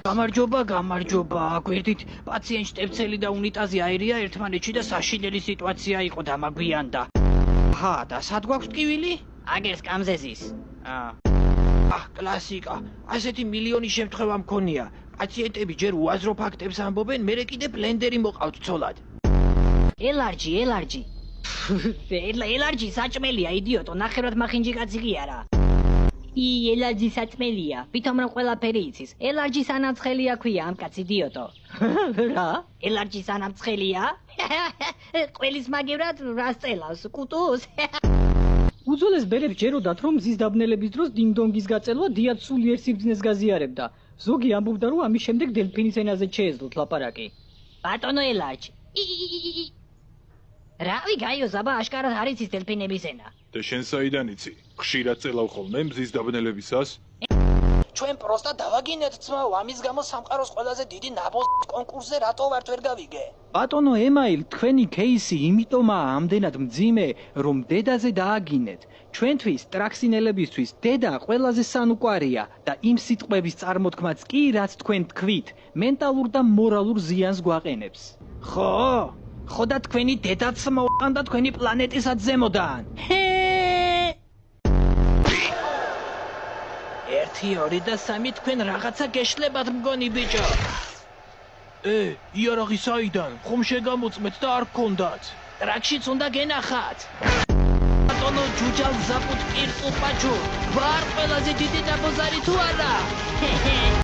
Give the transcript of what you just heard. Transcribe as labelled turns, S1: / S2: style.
S1: გამარჯობა, გვერდით პაციენტ შტებცელი და უნიტაზი აირია ერთმანეთში და საშინელი სიტუაცია იყო დამაგვიანდა. აჰა, და სად გვაქვს ტკივილი?
S2: აგერ სკამზე ზის.
S1: კლასიკა. ასეთი მილიონი შემთხვევა მქონია. პაციენტები ჯერ უაზრო ფაქტებს ამბობენ, მერე კიდე ბლენდერი მოყავთ ცოლად.
S2: ელარჯი. ელარჯი საჭმელია, იდიოტო, ნახევრად მახინჯი კაცი კი არა. ელარჯი საჭმელია, ვითომ რომ ყველაფერი იცის. ელარჯი სანამცხელია ქვია ამ კაც იდიოტო.
S1: რა?
S2: ელარჯი სანამცხელია? ყველის მაგევრად რას წელავს, კუტუს?
S3: უძველეს ბერებს ჯეროდათ, რომ მზის დაბნელების დროს დინგ-დონგის გაწელვა დიად სულიერ სიბრძნეს გაზიარებდა. ზოგი ამბობდა, რომ ამის შემდეგ დელფინის ენაზე შეეძლოთ ლაპარაკი.
S2: ბატონო ელარჯი. რავი გაიო ზაბა აშკარად არის ის დელფინების ენა.
S4: და შენ საიდან იცი? ხშირად წელავ ხოლმე მზის დაბნელებისას?
S1: ჩვენ პროსტა დავაგინეთ ძმაო, ამის გამო სამყაროს ყველაზე დიდი ნაბოს კონკურსზე რატო ვართ ვერ გავიგე?
S5: ბატონო ემაილ, თქვენი кейსი იმიტომაა ამდენად მძიმე, რომ დედაზე დააგინეთ. ჩვენთვის, ტრაქსინელებისთვის, დედა ყველაზე სანუკვარია და იმ სიტყვების წარმოთქმაც კი, რაც თქვენ თქვით, მენტალურ და მორალურ ზიანს გვაყენებს.
S1: ხო და თქვენი დედაც მოვყან და თქვენი პლანეტისაც ზემოდან. 1, 2 და 3 თქვენ რაღაცა გეშლებათ მგონი ბიჭო.
S4: იარაღი საიდან? ხომ შეგამოწმეთ და არ გქონდათ.
S1: ტრაქშიც უნდა გენახათ. ბატონო ჯუჯალ ზაპუტ პირწულ პაჩუ, ვარ ყველაზე დიდი დაბოზარი თუ არა?